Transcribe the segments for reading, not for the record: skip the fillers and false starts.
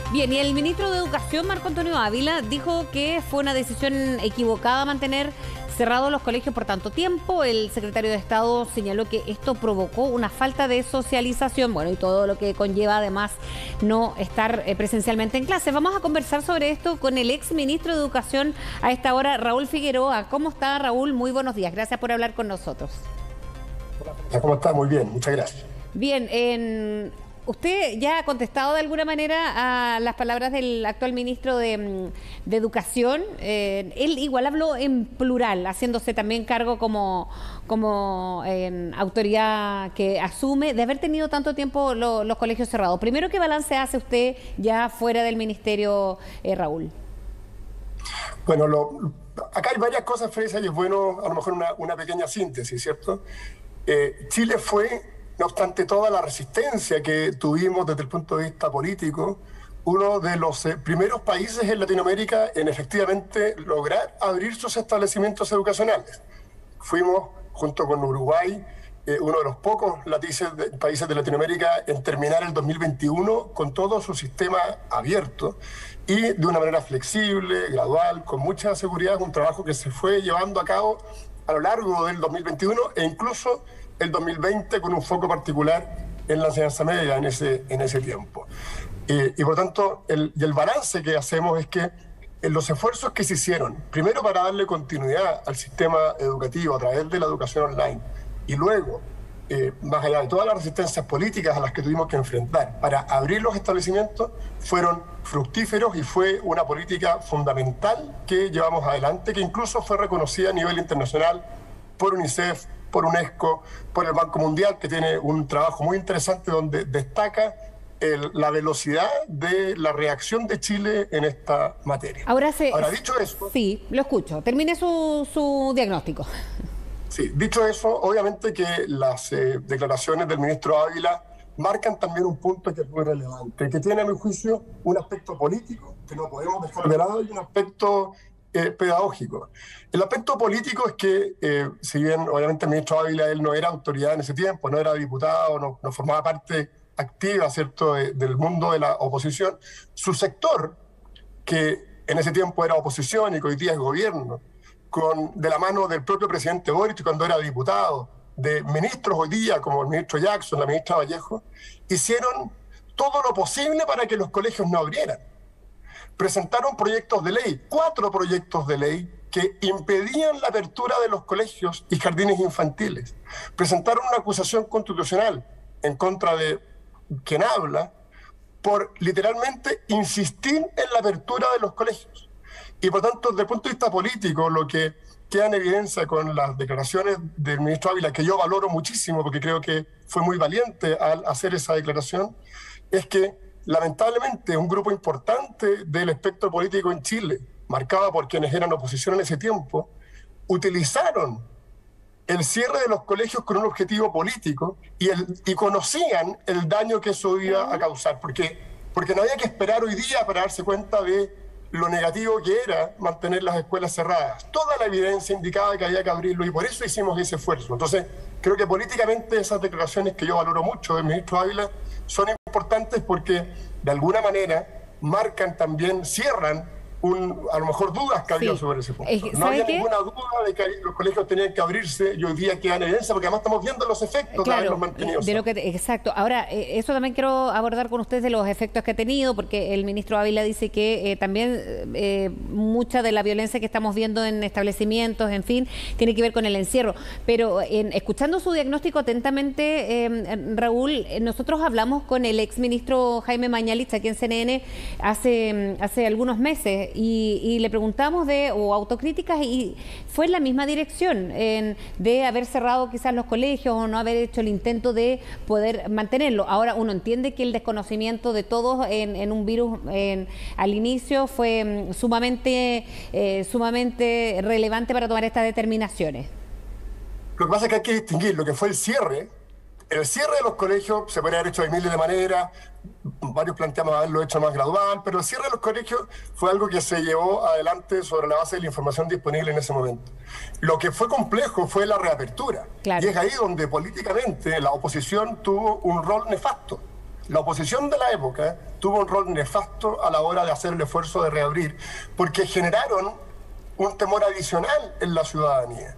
Bien, y el ministro de Educación, Marco Antonio Ávila, dijo que fue una decisión equivocada mantener cerrados los colegios por tanto tiempo. El secretario de Estado señaló que esto provocó una falta de socialización, bueno, y todo lo que conlleva además no estar presencialmente en clase. Vamos a conversar sobre esto con el ex ministro de Educación a esta hora, Raúl Figueroa. ¿Cómo está, Raúl? Muy buenos días. Gracias por hablar con nosotros. Hola, ¿cómo está? Muy bien, muchas gracias. Bien, usted ya ha contestado de alguna manera a las palabras del actual ministro de Educación. Él igual habló en plural, haciéndose también cargo como autoridad que asume de haber tenido tanto tiempo los colegios cerrados. Primero, ¿qué balance hace usted ya fuera del ministerio, Raúl? Bueno, acá hay varias cosas, Fresa, y es bueno a lo mejor una pequeña síntesis, ¿cierto? Chile fue, no obstante toda la resistencia que tuvimos desde el punto de vista político, uno de los primeros países en Latinoamérica en efectivamente lograr abrir sus establecimientos educacionales. Fuimos, junto con Uruguay, uno de los pocos países de Latinoamérica en terminar el 2021 con todo su sistema abierto y de una manera flexible, gradual, con mucha seguridad, un trabajo que se fue llevando a cabo a lo largo del 2021 e incluso el 2020 con un foco particular en la enseñanza media en ese tiempo. Y por tanto, el balance que hacemos es que los esfuerzos que se hicieron, primero para darle continuidad al sistema educativo a través de la educación online, y luego, más allá de todas las resistencias políticas a las que tuvimos que enfrentar para abrir los establecimientos, fueron fructíferos y fue una política fundamental que llevamos adelante, que incluso fue reconocida a nivel internacional por UNICEF, por UNESCO, por el Banco Mundial, que tiene un trabajo muy interesante donde destaca la velocidad de la reacción de Chile en esta materia. Ahora, dicho eso... Sí, lo escucho. Termine su diagnóstico. Sí, dicho eso, obviamente que las declaraciones del ministro Ávila marcan también un punto que es muy relevante, que tiene a mi juicio un aspecto político, que no podemos dejar de lado, y un aspecto pedagógico. El aspecto político es que, si bien obviamente el ministro Ávila él no era autoridad en ese tiempo, no era diputado, no formaba parte activa, ¿cierto?, del mundo de la oposición, su sector, que en ese tiempo era oposición y que hoy día es gobierno, de la mano del propio presidente Boric cuando era diputado, de ministros hoy día como el ministro Jackson, la ministra Vallejo, hicieron todo lo posible para que los colegios no abrieran. Presentaron proyectos de ley, 4 proyectos de ley que impedían la apertura de los colegios y jardines infantiles. Presentaron una acusación constitucional en contra de quien habla por literalmente insistir en la apertura de los colegios. Y por tanto, desde el punto de vista político, lo que queda en evidencia con las declaraciones del ministro Ávila, que yo valoro muchísimo porque creo que fue muy valiente al hacer esa declaración, es que lamentablemente un grupo importante del espectro político en Chile, marcado por quienes eran oposición en ese tiempo, utilizaron el cierre de los colegios con un objetivo político y conocían el daño que eso iba a causar, porque no había que esperar hoy día para darse cuenta de lo negativo que era mantener las escuelas cerradas. Toda la evidencia indicaba que había que abrirlo y por eso hicimos ese esfuerzo. Entonces, creo que políticamente esas declaraciones que yo valoro mucho del ministro Ávila son importantes porque de alguna manera marcan también, cierran a lo mejor dudas que había sobre ese punto. No había ninguna duda de que los colegios tenían que abrirse y hoy día quedan en evidencia porque además estamos viendo los efectos de haberlos mantenido. Exacto. Ahora, eso también quiero abordar con ustedes de los efectos que ha tenido, porque el ministro Ávila dice que también mucha de la violencia que estamos viendo en establecimientos, en fin, tiene que ver con el encierro. Pero escuchando su diagnóstico atentamente, Raúl, nosotros hablamos con el ex ministro Jaime Mañalich aquí en CNN hace algunos meses y le preguntamos o autocríticas y fue en la misma dirección de haber cerrado quizás los colegios o no haber hecho el intento de poder mantenerlo. Ahora uno entiende que el desconocimiento de todos en un virus al inicio fue sumamente relevante para tomar estas determinaciones. Lo que pasa es que hay que distinguir lo que fue el cierre. El cierre de los colegios se podría haber hecho de miles de maneras, varios planteamos haberlo hecho más gradual, pero el cierre de los colegios fue algo que se llevó adelante sobre la base de la información disponible en ese momento. Lo que fue complejo fue la reapertura, claro. Y es ahí donde políticamente la oposición tuvo un rol nefasto. La oposición de la época tuvo un rol nefasto a la hora de hacer el esfuerzo de reabrir, porque generaron un temor adicional en la ciudadanía.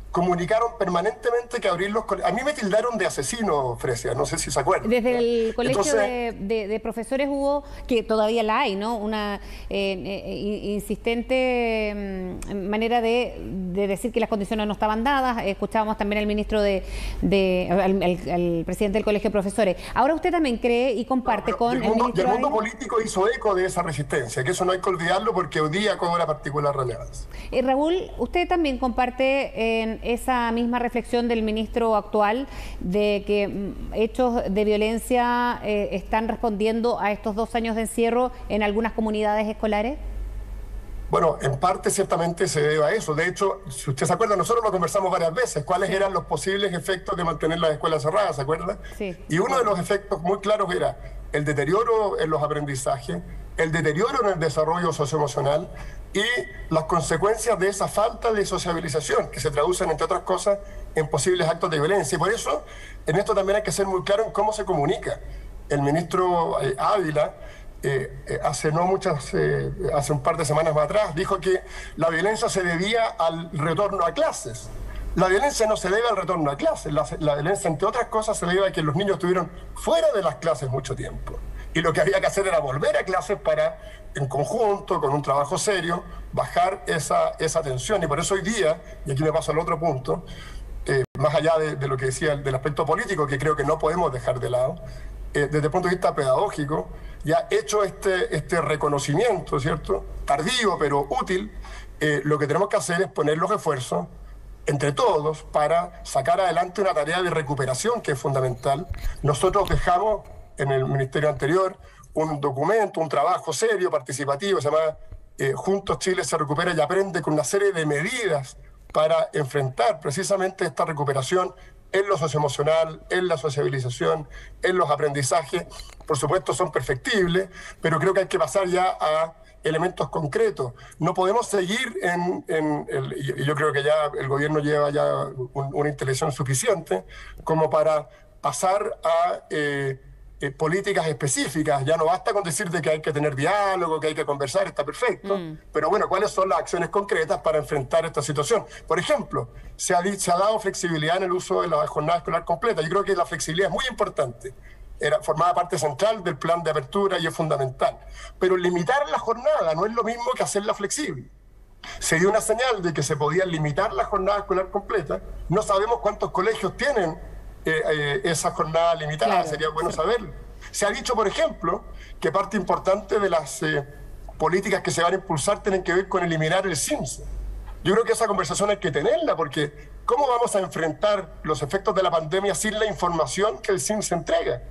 Comunicaron permanentemente que abrir los colegios. A mí me tildaron de asesino, Fresia, no sé si se acuerdan. Desde el colegio Entonces, de profesores hubo, que todavía la hay, ¿no? Una insistente manera de decir que las condiciones no estaban dadas. Escuchábamos también al ministro al presidente del colegio de profesores. Ahora usted también cree y comparte con el ministro. Y el mundo político hizo eco de esa resistencia, que eso no hay que olvidarlo porque hoy día cobra particular relevancia. Raúl, ¿usted también comparte en esa misma reflexión del ministro actual de que hechos de violencia están respondiendo a estos 2 años de encierro en algunas comunidades escolares? Bueno, en parte ciertamente se debe a eso. De hecho, si usted se acuerda, nosotros lo conversamos varias veces, cuáles eran los posibles efectos de mantener las escuelas cerradas, ¿se acuerda? Sí. Y uno de los efectos muy claros era el deterioro en los aprendizajes, el deterioro en el desarrollo socioemocional y las consecuencias de esa falta de sociabilización, que se traducen, entre otras cosas, en posibles actos de violencia. Y por eso, en esto también hay que ser muy claro en cómo se comunica. El ministro Ávila, hace un par de semanas más atrás, dijo que la violencia se debía al retorno a clases. La violencia no se debe al retorno a clases, la violencia, entre otras cosas, se debe a que los niños estuvieron fuera de las clases mucho tiempo. Y lo que había que hacer era volver a clases para, en conjunto, con un trabajo serio, bajar esa tensión. Y por eso hoy día, y aquí me paso al otro punto, más allá de lo que decía del aspecto político, que creo que no podemos dejar de lado, desde el punto de vista pedagógico, ya hecho este reconocimiento, ¿cierto? Tardío, pero útil, lo que tenemos que hacer es poner los esfuerzos entre todos para sacar adelante una tarea de recuperación que es fundamental. Nosotros dejamos en el ministerio anterior un documento, un trabajo serio, participativo, se llama Juntos Chile se recupera y aprende, con una serie de medidas para enfrentar precisamente esta recuperación en lo socioemocional, en la sociabilización, en los aprendizajes. Por supuesto son perfectibles, pero creo que hay que pasar ya a elementos concretos. No podemos seguir y yo creo que ya el gobierno lleva ya una intelección suficiente como para pasar a políticas específicas. Ya no basta con decirte que hay que tener diálogo, que hay que conversar, está perfecto, pero bueno, ¿cuáles son las acciones concretas para enfrentar esta situación? Por ejemplo, se ha dado flexibilidad en el uso de la jornada escolar completa. Yo creo que la flexibilidad es muy importante. Formaba parte central del plan de apertura y es fundamental. Pero limitar la jornada no es lo mismo que hacerla flexible. Se dio una señal de que se podía limitar la jornada escolar completa. No sabemos cuántos colegios tienen esa jornada limitada, claro, sería bueno saberlo. Se ha dicho, por ejemplo, que parte importante de las políticas que se van a impulsar tienen que ver con eliminar el CIMSE. Yo creo que esa conversación hay que tenerla, porque ¿cómo vamos a enfrentar los efectos de la pandemia sin la información que el CIMSE entrega?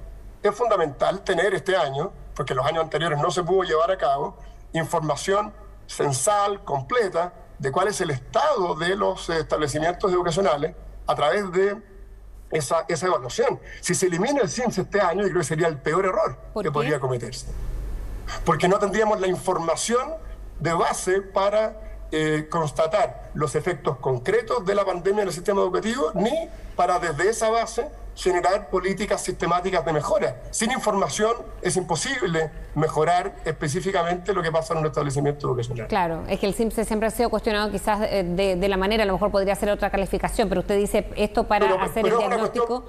Es fundamental tener este año, porque los años anteriores no se pudo llevar a cabo, información censal, completa, de cuál es el estado de los establecimientos educacionales a través de esa evaluación. Si se elimina el CIMSE este año, yo creo que sería el peor error que podría cometerse. Porque no tendríamos la información de base para constatar los efectos concretos de la pandemia en el sistema educativo, ni para desde esa base generar políticas sistemáticas de mejora. Sin información es imposible mejorar específicamente lo que pasa en un establecimiento educacional. Claro, es que el CIMSE siempre ha sido cuestionado quizás de la manera, a lo mejor podría ser otra calificación, pero usted dice esto para hacer el diagnóstico,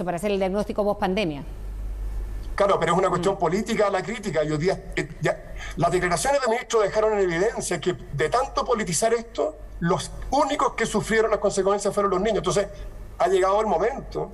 para hacer el diagnóstico post pandemia. Claro, pero es una cuestión política la crítica. Y hoy día, las declaraciones del ministro dejaron en evidencia que de tanto politizar esto, los únicos que sufrieron las consecuencias fueron los niños. Entonces, ha llegado el momento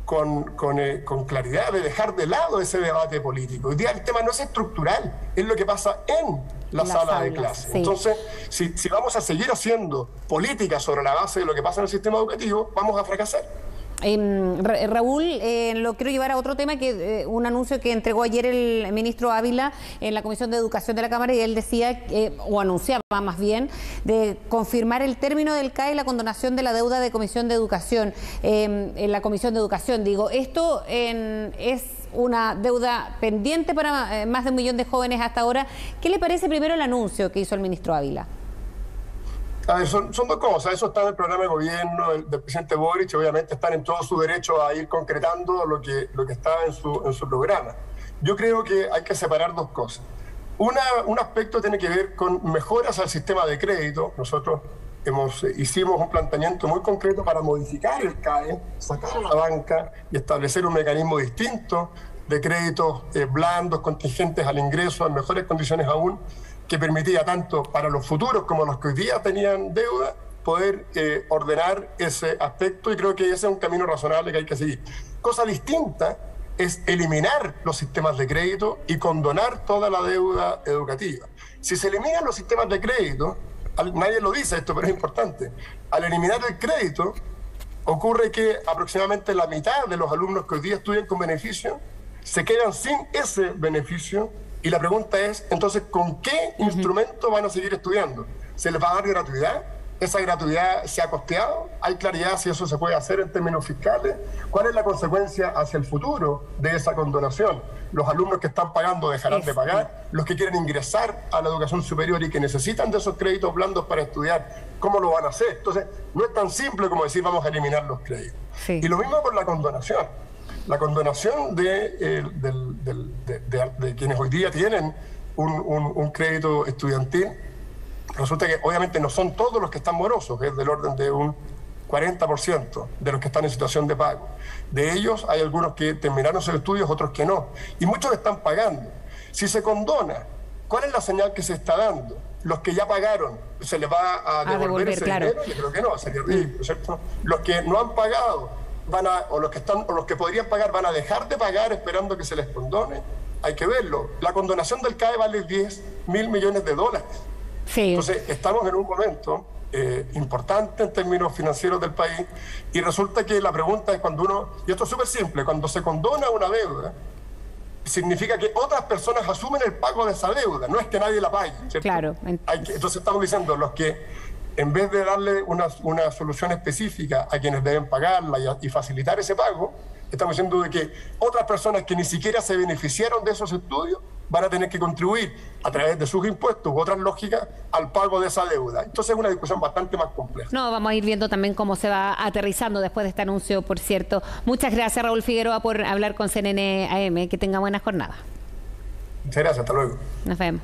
con claridad de dejar de lado ese debate político. Hoy día el tema no es estructural, es lo que pasa en la sala de clase. Sí. Entonces, si vamos a seguir haciendo política sobre la base de lo que pasa en el sistema educativo, vamos a fracasar. Raúl, lo quiero llevar a otro tema, que un anuncio que entregó ayer el ministro Ávila en la Comisión de Educación de la Cámara, y él decía, o anunciaba más bien, de confirmar el término del CAE y la condonación de la deuda de Comisión de Educación, en la Comisión de Educación. Digo, esto es una deuda pendiente para más de 1 millón de jóvenes hasta ahora. ¿Qué le parece primero el anuncio que hizo el ministro Ávila? A ver, son dos cosas. Eso está en el programa de gobierno del presidente Boric. Obviamente están en todo su derecho a ir concretando lo que está en su programa. yo creo que hay que separar dos cosas. Un aspecto tiene que ver con mejoras al sistema de crédito. Nosotros hicimos un planteamiento muy concreto para modificar el CAE, sacar a la banca y establecer un mecanismo distinto de créditos blandos, contingentes al ingreso, en mejores condiciones aún, que permitía tanto para los futuros como los que hoy día tenían deuda, poder ordenar ese aspecto, y creo que ese es un camino razonable que hay que seguir. Cosa distinta es eliminar los sistemas de crédito y condonar toda la deuda educativa. Si se eliminan los sistemas de crédito, nadie lo dice esto, pero es importante, al eliminar el crédito, ocurre que aproximadamente la mitad de los alumnos que hoy día estudian con beneficio se quedan sin ese beneficio, y la pregunta es, entonces, ¿con qué instrumento van a seguir estudiando? ¿Se les va a dar gratuidad? ¿Esa gratuidad se ha costeado? ¿Hay claridad si eso se puede hacer en términos fiscales? ¿Cuál es la consecuencia hacia el futuro de esa condonación? ¿Los alumnos que están pagando dejarán de pagar? ¿Los que quieren ingresar a la educación superior y que necesitan de esos créditos blandos para estudiar, cómo lo van a hacer? Entonces, no es tan simple como decir vamos a eliminar los créditos. Sí. Y lo mismo con la condonación. La condonación de quienes hoy día tienen un crédito estudiantil, resulta que obviamente no son todos los que están morosos, que es del orden de un 40% de los que están en situación de pago. De ellos hay algunos que terminaron sus estudios, otros que no. Y muchos están pagando. Si se condona, ¿cuál es la señal que se está dando? Los que ya pagaron, ¿se les va a devolver ese dinero? Yo creo que no, sería ridículo, ¿cierto? Los que no han pagado, o los que podrían pagar, van a dejar de pagar esperando que se les condone. Hay que verlo. La condonación del CAE vale $10.000 millones. Sí. Entonces, estamos en un momento importante en términos financieros del país, y resulta que la pregunta es cuando uno, y esto es súper simple, cuando se condona una deuda, significa que otras personas asumen el pago de esa deuda, no es que nadie la pague, ¿cierto? Claro. Entonces estamos diciendo, los que en vez de darle una solución específica a quienes deben pagarla y facilitar ese pago, estamos diciendo de que otras personas que ni siquiera se beneficiaron de esos estudios van a tener que contribuir a través de sus impuestos u otras lógicas al pago de esa deuda. Entonces es una discusión bastante más compleja. No, vamos a ir viendo también cómo se va aterrizando después de este anuncio, por cierto. Muchas gracias, Raúl Figueroa, por hablar con CNN AM. Que tenga buena jornada. Muchas gracias, hasta luego. Nos vemos.